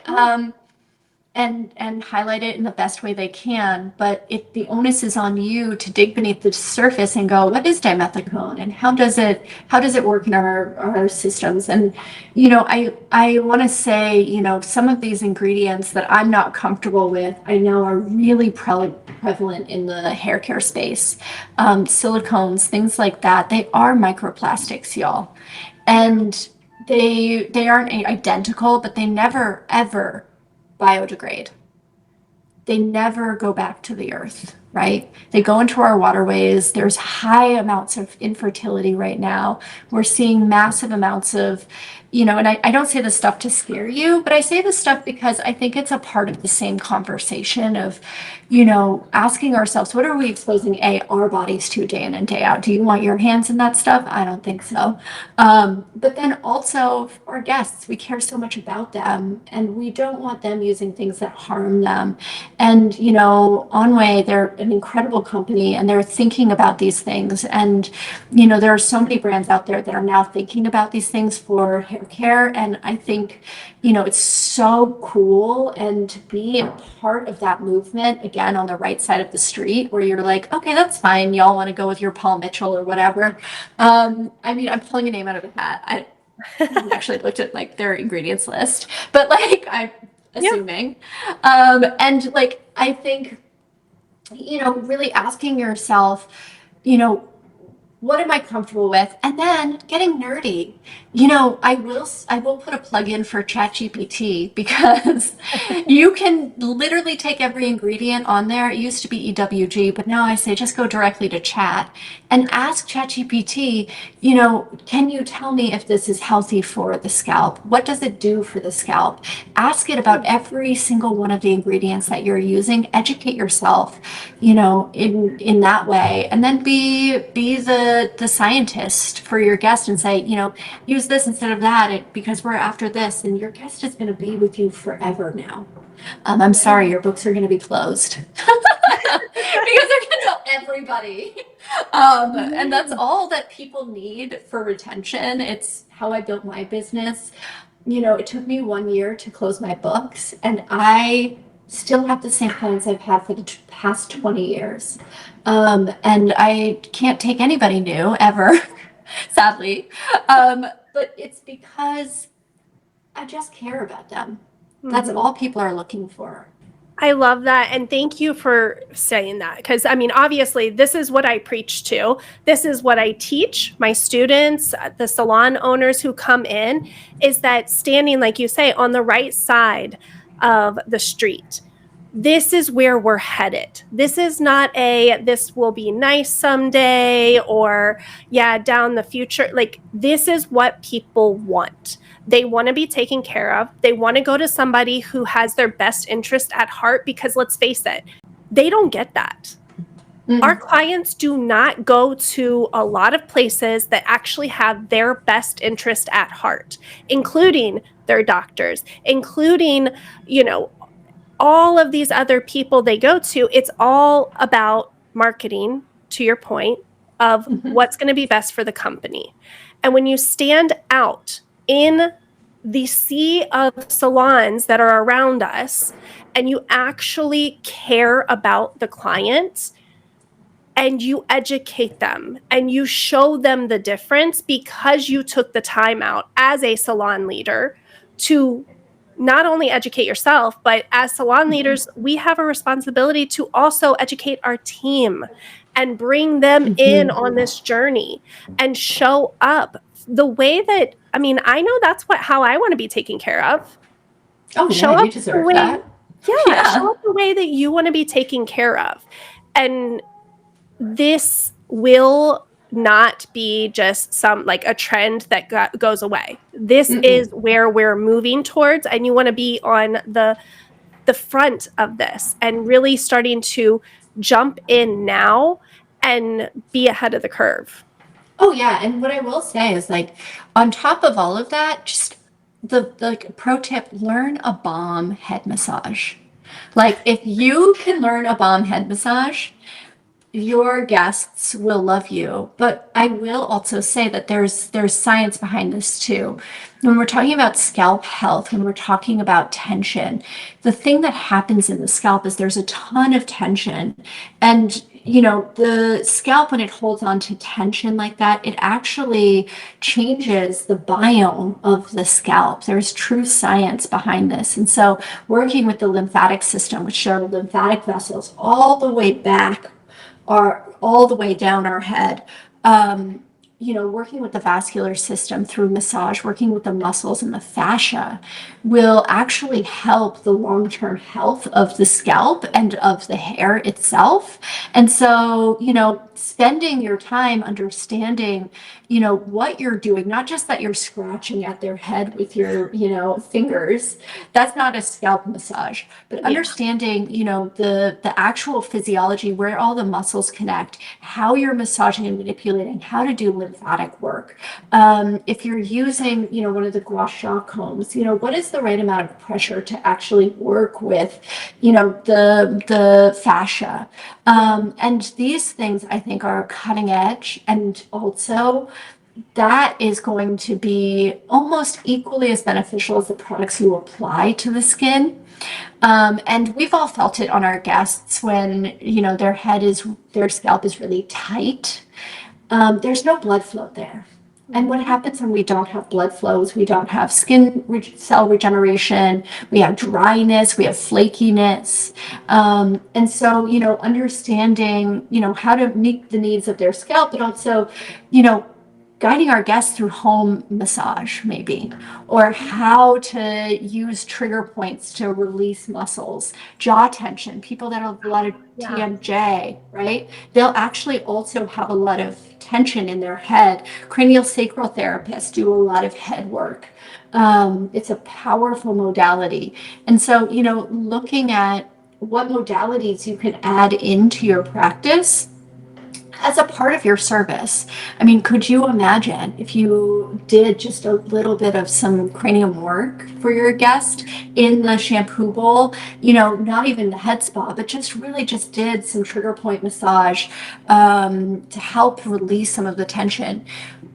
And highlight it in the best way they can. But the onus is on you to dig beneath the surface and go, what is dimethicone and how does it work in our systems? And I want to say, some of these ingredients that I'm not comfortable with, I know are really prevalent in the hair care space. Silicones, things like that, they are microplastics, y'all. And they aren't identical, but they never ever biodegrade. They never go back to the earth, right? They go into our waterways. There's high amounts of infertility right now. We're seeing massive amounts of, and I don't say this stuff to scare you, but I say this stuff because I think it's a part of the same conversation of, asking ourselves, what are we exposing our bodies to day in and day out? Do you want your hands in that stuff? I don't think so. But then also our guests, we care so much about them, and we don't want them using things that harm them. And, Onway, they're an incredible company, and they're thinking about these things. And, there are so many brands out there that are now thinking about these things for hair care. And I think, it's so cool. And to be a part of that movement, again, on the right side of the street, where you're like, okay, that's fine. Y'all want to go with your Paul Mitchell or whatever. I'm pulling a name out of a hat. I haven't actually looked at like their ingredients list, but like I'm assuming. And like, I think, really asking yourself, what am I comfortable with? And then getting nerdy. I will put a plug in for ChatGPT, because you can literally take every ingredient on there. It used to be EWG, but now I say just go directly to chat and ask ChatGPT, can you tell me if this is healthy for the scalp? What does it do for the scalp? Ask it about every single one of the ingredients that you're using. Educate yourself, in that way, and then be the scientist for your guest and say, use this instead of that, because we're after this, and your guest is going to be with you forever now. I'm sorry, your books are going to be closed because they're going to tell everybody. And that's all that people need for retention. It's how I built my business. It took me 1 year to close my books, and I still have the same clients I've had for the past 20 years. And I can't take anybody new ever, sadly. But it's because I just care about them. That's all people are looking for. I love that. And thank you for saying that. Because, obviously, this is what I preach to. This is what I teach my students, the salon owners who come in, is that standing, like you say, on the right side of the street. This is where we're headed. This is not this will be nice someday, or down the future. Like, this is what people want. They want to be taken care of. They want to go to somebody who has their best interest at heart, because let's face it, they don't get that. Our clients do not go to a lot of places that actually have their best interest at heart, including their doctors, including, all of these other people they go to. It's all about marketing, to your point, of what's going to be best for the company. And when you stand out in the sea of salons that are around us, and you actually care about the client, and you educate them, and you show them the difference, because you took the time out as a salon leader to not only educate yourself, but as salon leaders, we have a responsibility to also educate our team and bring them in on this journey and show up the way that, I know that's how I want to be taken care of. Oh, show you deserve that. Show up the way that you want to be taken care of. And this will not be just a trend that goes away. This is where we're moving towards, and you want to be on the front of this and really starting to jump in now and be ahead of the curve. Oh yeah, and what I will say is, like, on top of all of that, just the pro tip: learn a bomb head massage. Like, if you can learn a bomb head massage, your guests will love you. But I will also say that there's science behind this too. When we're talking about scalp health, when we're talking about tension, the thing that happens in the scalp is there's a ton of tension. And the scalp, when it holds on to tension like that, it actually changes the biome of the scalp. There's true science behind this. And so working with the lymphatic system, which are lymphatic vessels all the way back, are all the way down our head, working with the vascular system through massage, working with the muscles and the fascia, will actually help the long-term health of the scalp and of the hair itself. And so, spending your time understanding, what you're doing, not just that you're scratching at their head with your, fingers. That's not a scalp massage, but Yeah. understanding, the actual physiology, where all the muscles connect, how you're massaging and manipulating, how to do lymphatic work. If you're using, one of the gua sha combs, what is the right amount of pressure to actually work with, the fascia. And these things I think are cutting edge, and also that is going to be almost equally as beneficial as the products you apply to the skin. And we've all felt it on our guests when, their scalp is really tight. There's no blood flow there. And what happens when we don't have blood flows? We don't have cell regeneration, we have dryness, we have flakiness. And so, understanding, how to meet the needs of their scalp, but also, guiding our guests through home massage, maybe, or how to use trigger points to release muscles, jaw tension. People that have a lot of TMJ, right? They'll actually also have a lot of tension in their head. Cranial sacral therapists do a lot of head work. It's a powerful modality. And so, looking at what modalities you can add into your practice as a part of your service. I mean, could you imagine if you did just a little bit of some cranium work for your guest in the shampoo bowl, not even the head spa, but just did some trigger point massage to help release some of the tension,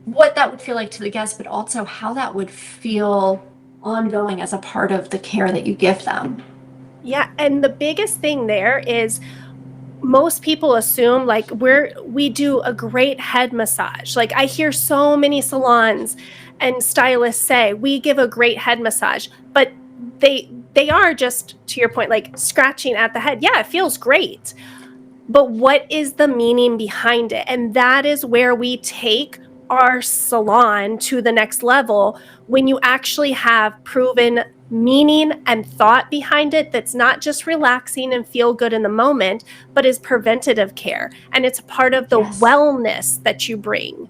what that would feel like to the guest, but also how that would feel ongoing as a part of the care that you give them. Yeah. And the biggest thing there is most people assume like we do a great head massage. Like I hear so many salons and stylists say we give a great head massage, but they are, just to your point, like scratching at the head. Yeah, it feels great. But what is the meaning behind it? And that is where we take our salon to the next level, when you actually have proven meaning and thought behind it, that's not just relaxing and feel good in the moment, but is preventative care. And it's part of the wellness that you bring.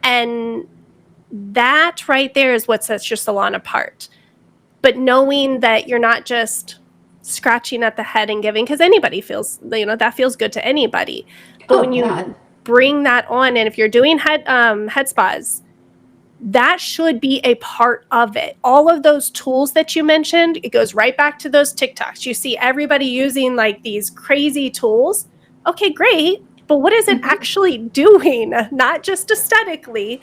And that right there is what sets your salon apart. But knowing that you're not just scratching at the head and giving, because anybody feels, that feels good to anybody. But when you bring that on, and if you're doing head spas, that should be a part of it. All of those tools that you mentioned, it goes right back to those TikToks. You see everybody using like these crazy tools. Okay, great. But what is it actually doing? Not just aesthetically,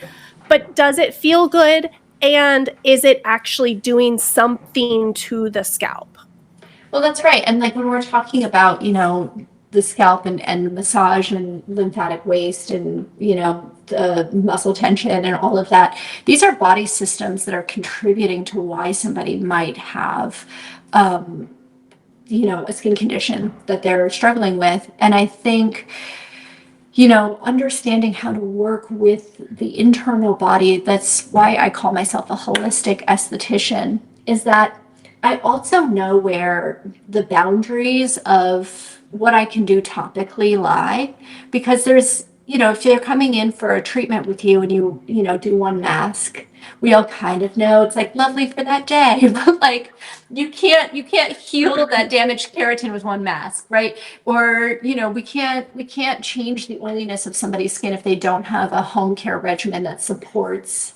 but does it feel good? And is it actually doing something to the scalp? Well, that's right. And like when we're talking about, the scalp and massage and lymphatic waste and, the muscle tension and all of that, these are body systems that are contributing to why somebody might have, a skin condition that they're struggling with. And I think, understanding how to work with the internal body, that's why I call myself a holistic esthetician, is that I also know where the boundaries of what I can do topically lie, because there's, if you're coming in for a treatment with you and you, do one mask, we all kind of know it's like lovely for that day, but like you can't heal that damaged keratin with one mask, right? Or, we can't change the oiliness of somebody's skin if they don't have a home care regimen that supports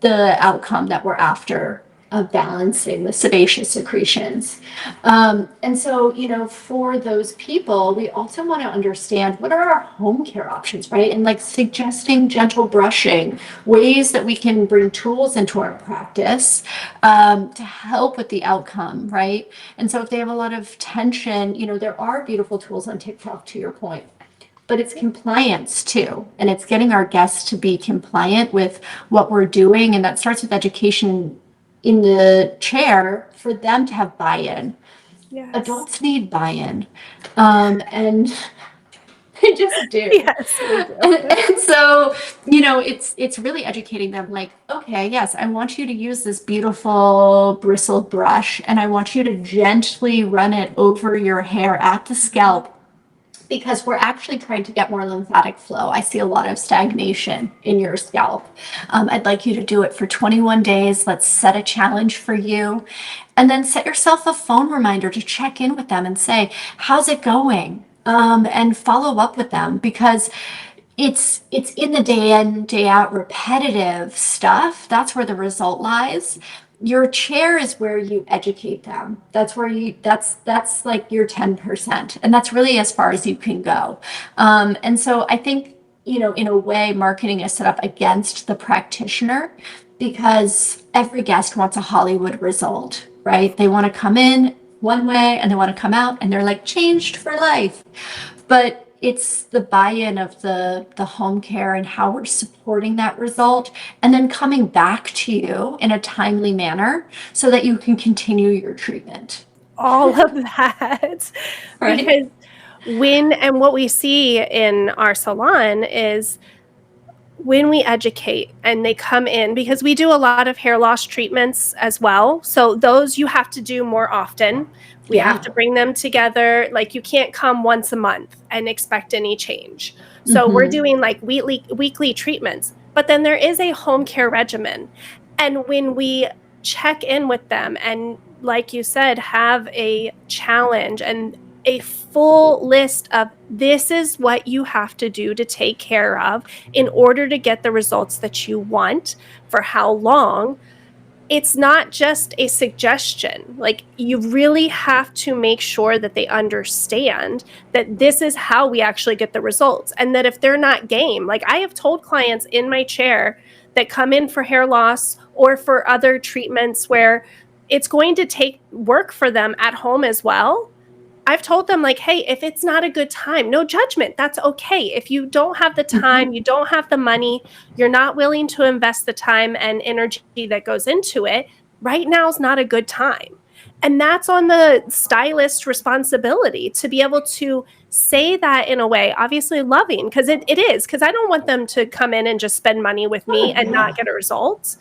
the outcome that we're after, of balancing the sebaceous secretions. And so, for those people, we also want to understand what are our home care options, right? And like suggesting gentle brushing, ways that we can bring tools into our practice to help with the outcome, right? And so if they have a lot of tension, there are beautiful tools on TikTok, to your point. But it's compliance too. And it's getting our guests to be compliant with what we're doing. And that starts with education in the chair for them to have buy-in. Yes. Adults need buy-in. And they just do. Yes, we do. And so, it's really educating them like, okay, yes, I want you to use this beautiful bristled brush and I want you to gently run it over your hair at the scalp. because we're actually trying to get more lymphatic flow. I see a lot of stagnation in your scalp. I'd like you to do it for 21 days. Let's set a challenge for you. And then set yourself a phone reminder to check in with them and say, how's it going? And follow up with them, because it's in the day in, day out repetitive stuff. That's where the result lies. Your chair is where you educate them. That's where that's like your 10%. And that's really as far as you can go. And so I think, in a way, marketing is set up against the practitioner, because every guest wants a Hollywood result, right? They want to come in one way and they want to come out and they're like changed for life. But it's the buy-in of the home care and how we're supporting that result, and then coming back to you in a timely manner so that you can continue your treatment. All of that. Right. Because what we see in our salon is when we educate and they come in, because we do a lot of hair loss treatments as well. So those you have to do more often. We have to bring them together. Like, you can't come once a month and expect any change. So we're doing like weekly treatments, but then there is a home care regimen. And when we check in with them and, like you said, have a challenge and a full list of this is what you have to do to take care of in order to get the results that you want, for how long, it's not just a suggestion. Like, you really have to make sure that they understand that this is how we actually get the results. And that if they're not game, like I have told clients in my chair that come in for hair loss or for other treatments where it's going to take work for them at home as well, I've told them, like, hey, if it's not a good time, no judgment. That's okay. If you don't have the time, you don't have the money, you're not willing to invest the time and energy that goes into it, right now is not a good time. And that's on the stylist's responsibility to be able to say that in a way, obviously loving, because it is, because I don't want them to come in and just spend money with me and not get a result.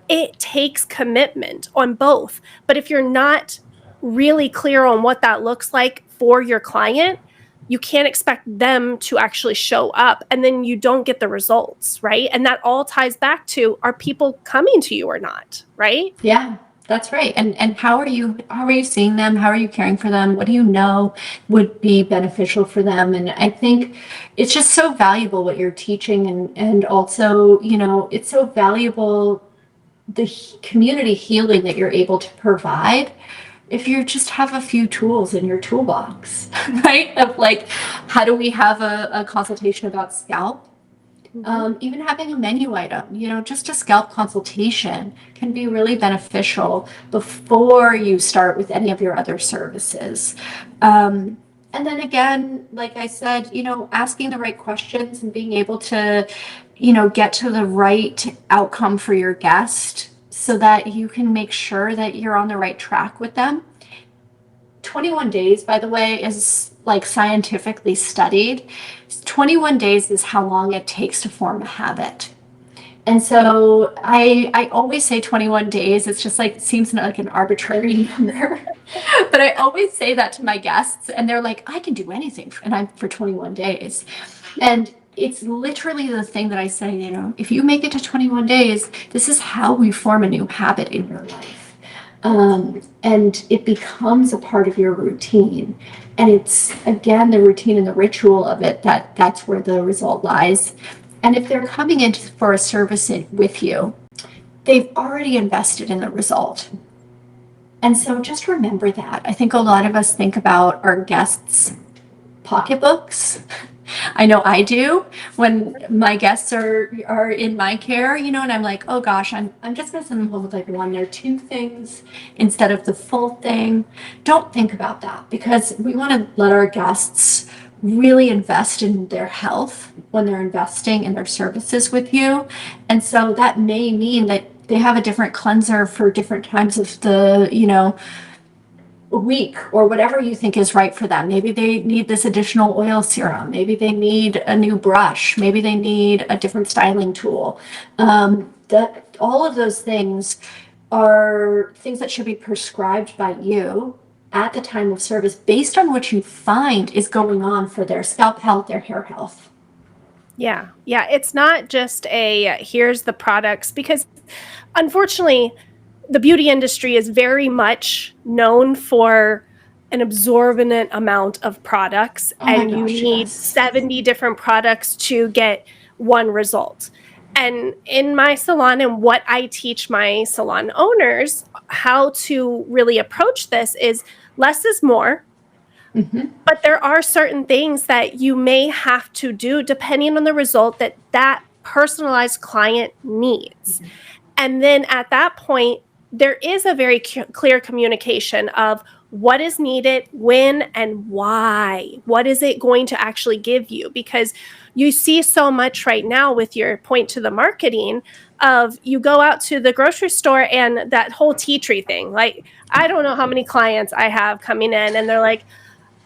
It takes commitment on both. But if you're not really clear on what that looks like for your client, you can't expect them to actually show up, and then you don't get the results, right? And that all ties back to, are people coming to you or not, right? Yeah, that's right. And how are you seeing them? How are you caring for them? What do you know would be beneficial for them? And I think it's just so valuable what you're teaching, and also, it's so valuable, the community healing that you're able to provide if you just have a few tools in your toolbox, right? Of like, how do we have a consultation about scalp? Even having a menu item, just a scalp consultation can be really beneficial before you start with any of your other services. And then again, like I said, asking the right questions and being able to, get to the right outcome for your guest, so that you can make sure that you're on the right track with them. 21 days, by the way, is like scientifically studied. 21 days is how long it takes to form a habit. And so I always say 21 days. It's just like, it seems like an arbitrary number. But I always say that to my guests, and they're like, I can do anything for 21 days. And it's literally the thing that I say, if you make it to 21 days, this is how we form a new habit in your life. And it becomes a part of your routine. And it's, again, the routine and the ritual of it, that's where the result lies. And if they're coming in for a service with you, they've already invested in the result. And so just remember that. I think a lot of us think about our guests' pocketbooks. I know I do when my guests are in my care, and I'm like, oh gosh, I'm just gonna send them home with like one or two things instead of the full thing. Don't think about that, because we want to let our guests really invest in their health when they're investing in their services with you. And so that may mean that they have a different cleanser for different times of the, a week, or whatever you think is right for them. Maybe they need this additional oil serum. Maybe they need a new brush. Maybe they need a different styling tool. All of those things are things that should be prescribed by you at the time of service based on what you find is going on for their scalp health, their hair health. Yeah. Yeah. It's not just a here's the products, because unfortunately, the beauty industry is very much known for an absorbent amount of products, Oh my and you gosh, need yes. 70 different products to get one result. And in my salon, and what I teach my salon owners how to really approach this is less is more. Mm-hmm. But there are certain things that you may have to do depending on the result that that personalized client needs. Mm-hmm. And then at that point, there is a very clear communication of what is needed, when, and why. What is it going to actually give you? Because you see so much right now with your point to the marketing of you go out to the grocery store and that whole tea tree thing. Like, I don't know how many clients I have coming in and they're like,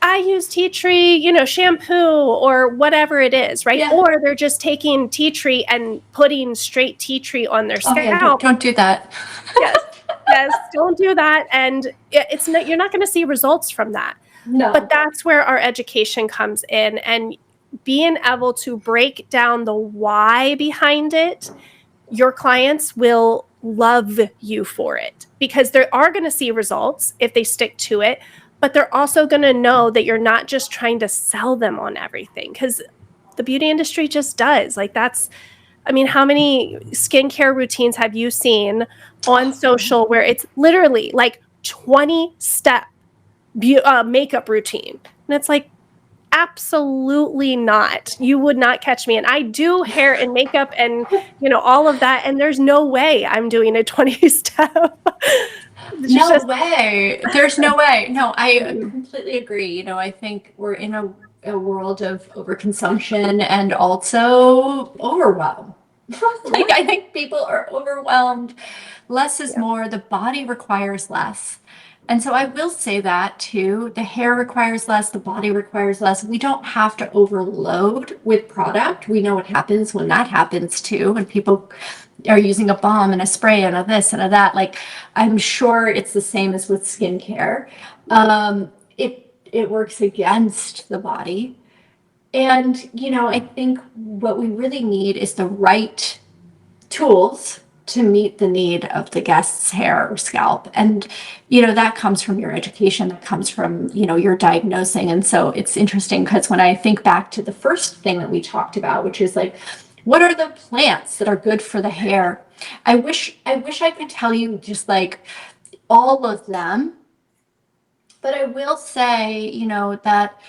I use tea tree, shampoo or whatever it is, right? Yeah. Or they're just taking tea tree and putting straight tea tree on their Oh yeah, scalp. don't do that. Yes, yes, don't do that. And it's not, you're not going to see results from that. No. But that's where our education comes in, and being able to break down the why behind it. Your clients will love you for it because they are going to see results if they stick to it, but they're also going to know that you're not just trying to sell them on everything, because the beauty industry just does. Like, that's, I mean, how many skincare routines have you seen on social where it's literally like 20-step makeup routine? And it's like, absolutely not. You would not catch me. And I do hair and makeup and, all of that. And there's no way I'm doing a 20-step. No way. There's no way. No, I completely agree. I think we're in a world of overconsumption and also overwhelm. Like, I think people are overwhelmed. Less is more. The body requires less. And so I will say that too. The hair requires less, the body requires less. We don't have to overload with product. We know what happens when that happens too. When people are using a balm and a spray and a this and a that. Like, I'm sure it's the same as with skincare. It works against the body. And, I think what we really need is the right tools to meet the need of the guest's hair or scalp. And, that comes from your education, that comes from, your diagnosing. And so it's interesting because when I think back to the first thing that we talked about, which is like, what are the plants that are good for the hair? I wish I could tell you just like all of them, but I will say, that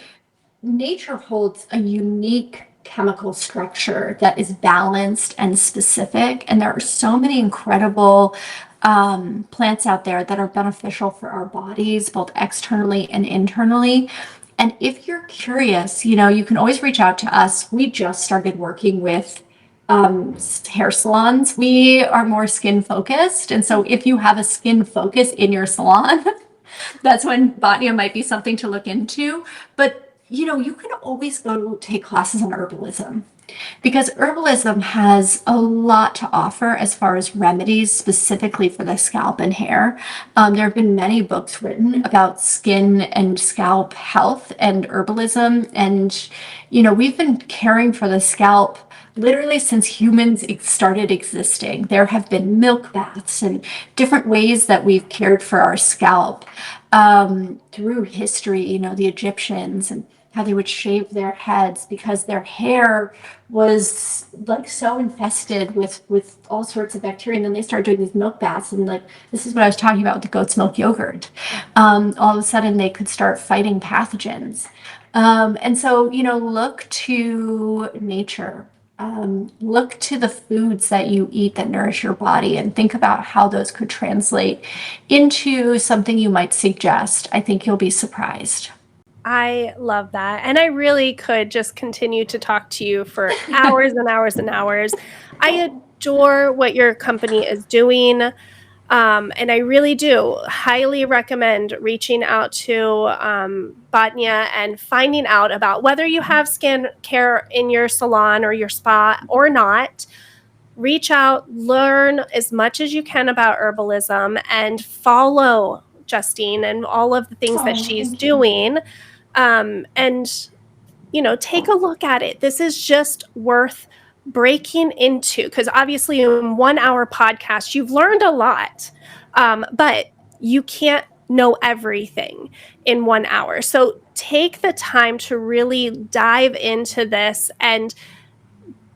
nature holds a unique chemical structure that is balanced and specific. And there are so many incredible plants out there that are beneficial for our bodies, both externally and internally. And if you're curious, you can always reach out to us. We just started working with hair salons. We are more skin focused. And so if you have a skin focus in your salon, that's when Botnia might be something to look into. But you can always go take classes on herbalism, because herbalism has a lot to offer as far as remedies specifically for the scalp and hair. There have been many books written about skin and scalp health and herbalism. And, we've been caring for the scalp literally since humans started existing. There have been milk baths and different ways that we've cared for our scalp through history, the Egyptians and how they would shave their heads because their hair was like so infested with all sorts of bacteria. And then they started doing these milk baths, and like, this is what I was talking about with the goat's milk yogurt. All of a sudden they could start fighting pathogens. And so, look to nature. Look to the foods that you eat that nourish your body and think about how those could translate into something you might suggest. I think you'll be surprised. I love that. And I really could just continue to talk to you for hours and hours and hours. I adore what your company is doing. And I really do highly recommend reaching out to Botnia and finding out about whether you have skin care in your salon or your spa or not. Reach out, learn as much as you can about herbalism, and follow Justine, and all of the things that she's thank you. doing. And, take a look at it. This is just worth breaking into, because obviously in 1 hour podcast, you've learned a lot, but you can't know everything in 1 hour. So take the time to really dive into this and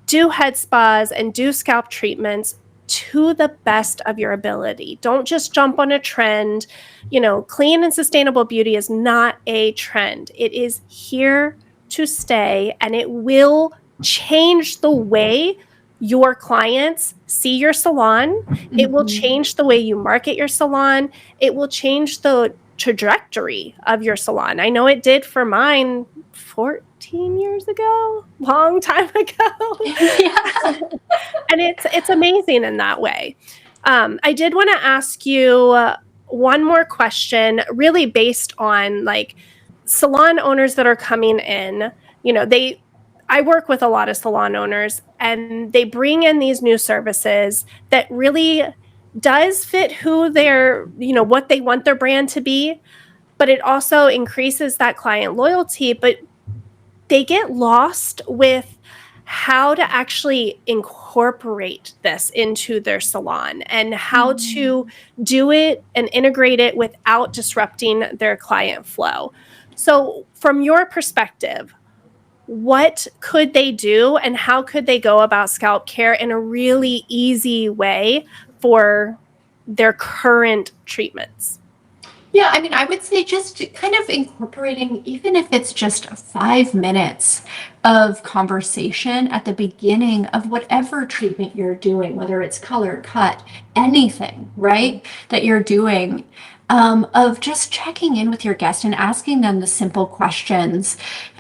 do head spas and do scalp treatments to the best of your ability. Don't just jump on a trend. Clean and sustainable beauty is not a trend. It is here to stay, and it will change the way your clients see your salon. It will change the way you market your salon. It will change the trajectory of your salon. I know it did for mine 14 years ago, long time ago. Yeah. And it's amazing in that way. I did want to ask you one more question, really based on like salon owners that are coming in. I work with a lot of salon owners, and they bring in these new services that really does fit who they're, what they want their brand to be, but it also increases that client loyalty. But they get lost with how to actually incorporate this into their salon and how to do it and integrate it without disrupting their client flow. So, from your perspective, what could they do and how could they go about scalp care in a really easy way for their current treatments? Yeah, I mean, I would say just kind of incorporating, even if it's just 5 minutes of conversation at the beginning of whatever treatment you're doing, whether it's color, cut, anything, right, that you're doing, of just checking in with your guest and asking them the simple questions.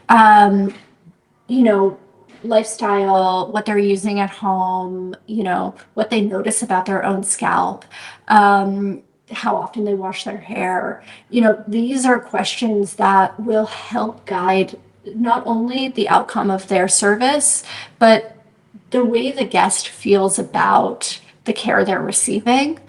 Um, Lifestyle, what they're using at home, what they notice about their own scalp, how often they wash their hair. These are questions that will help guide not only the outcome of their service, but the way the guest feels about the care they're receiving.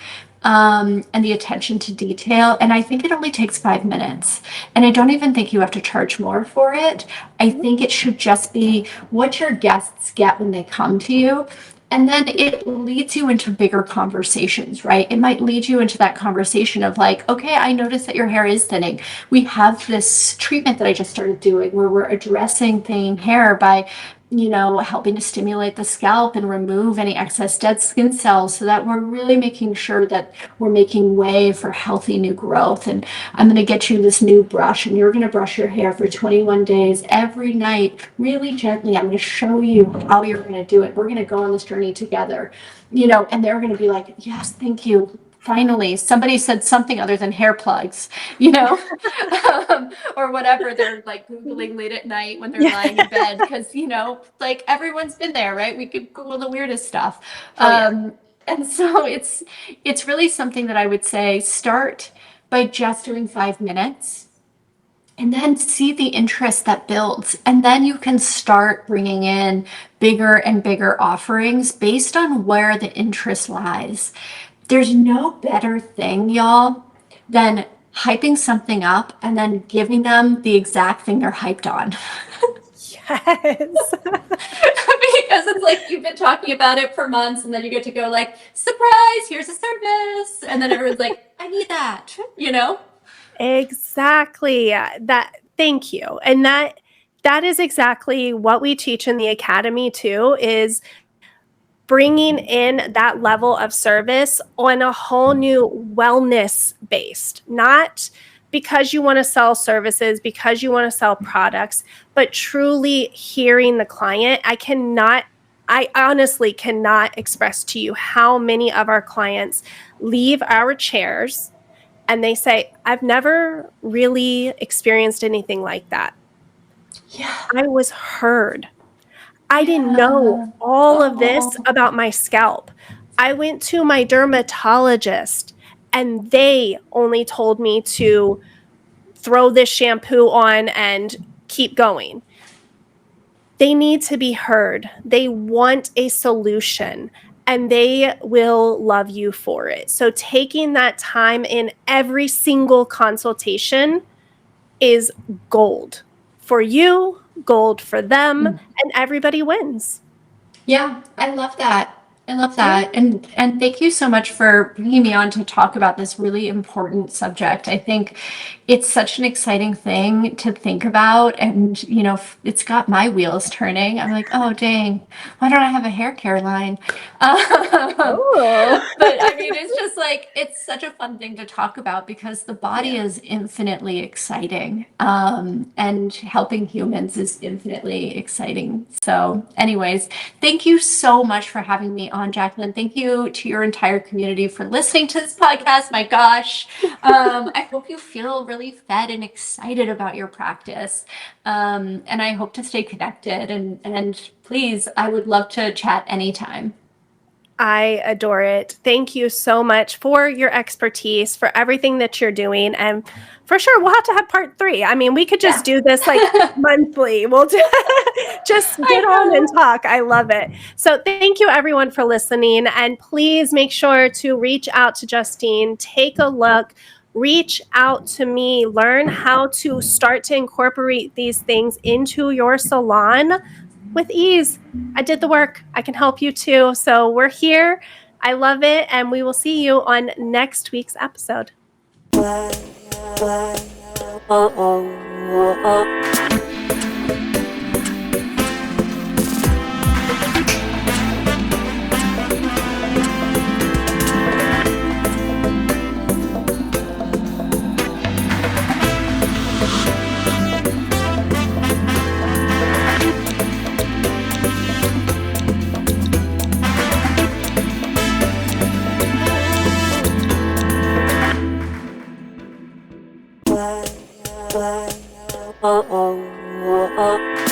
And the attention to detail. And I think it only takes 5 minutes. And I don't even think you have to charge more for it. I think it should just be what your guests get when they come to you. And then it leads you into bigger conversations, right? It might lead you into that conversation of like, okay, I noticed that your hair is thinning. We have this treatment that I just started doing where we're addressing thinning hair by helping to stimulate the scalp and remove any excess dead skin cells so that we're really making sure that we're making way for healthy new growth. And I'm going to get you this new brush, and you're going to brush your hair for 21 days every night, really gently. I'm going to show you how you're going to do it. We're going to go on this journey together, and they're going to be like, yes, thank you. Finally, somebody said something other than hair plugs, or whatever they're like Googling late at night when they're lying in bed, because, like everyone's been there, right? We could Google the weirdest stuff. And so it's really something that I would say start by just doing 5 minutes and then see the interest that builds. And then you can start bringing in bigger and bigger offerings based on where the interest lies. There's no better thing, y'all, than hyping something up and then giving them the exact thing they're hyped on. Yes. Because it's like you've been talking about it for months, and then you get to go like, surprise, here's a service. And then everyone's like, I need that, Exactly. Thank you. And that is exactly what we teach in the academy too, is bringing in that level of service on a whole new wellness based, not because you want to sell services, because you want to sell products, but truly hearing the client. I honestly cannot express to you how many of our clients leave our chairs and they say, I've never really experienced anything like that. Yeah. I was heard. I didn't know all of this about my scalp. I went to my dermatologist and they only told me to throw this shampoo on and keep going. They need to be heard. They want a solution. and they will love you for it. So taking that time in every single consultation is gold for you, gold for them, and everybody wins. Yeah, I love that. I love that. And thank you so much for bringing me on to talk about this really important subject. I think it's such an exciting thing to think about, and it's got my wheels turning. I'm like, oh dang, why don't I have a hair care line? Oh. But I mean, it's just like, it's such a fun thing to talk about because the body is infinitely exciting. And helping humans is infinitely exciting. So anyways, thank you so much for having me on, Jacquelyn. Thank you to your entire community for listening to this podcast. My gosh. I hope you feel really fed and excited about your practice. And I hope to stay connected, and please, I would love to chat anytime. I adore it. Thank you so much for your expertise, for everything that you're doing. And for sure, we'll have to have part 3. I mean, we could just do this like monthly. We'll just get on and talk. I love it. So thank you everyone for listening. And please make sure to reach out to Justine, take a look, reach out to me, learn how to start to incorporate these things into your salon with ease. I did the work. I can help you too. So we're here. I love it. And we will see you on next week's episode. Oh.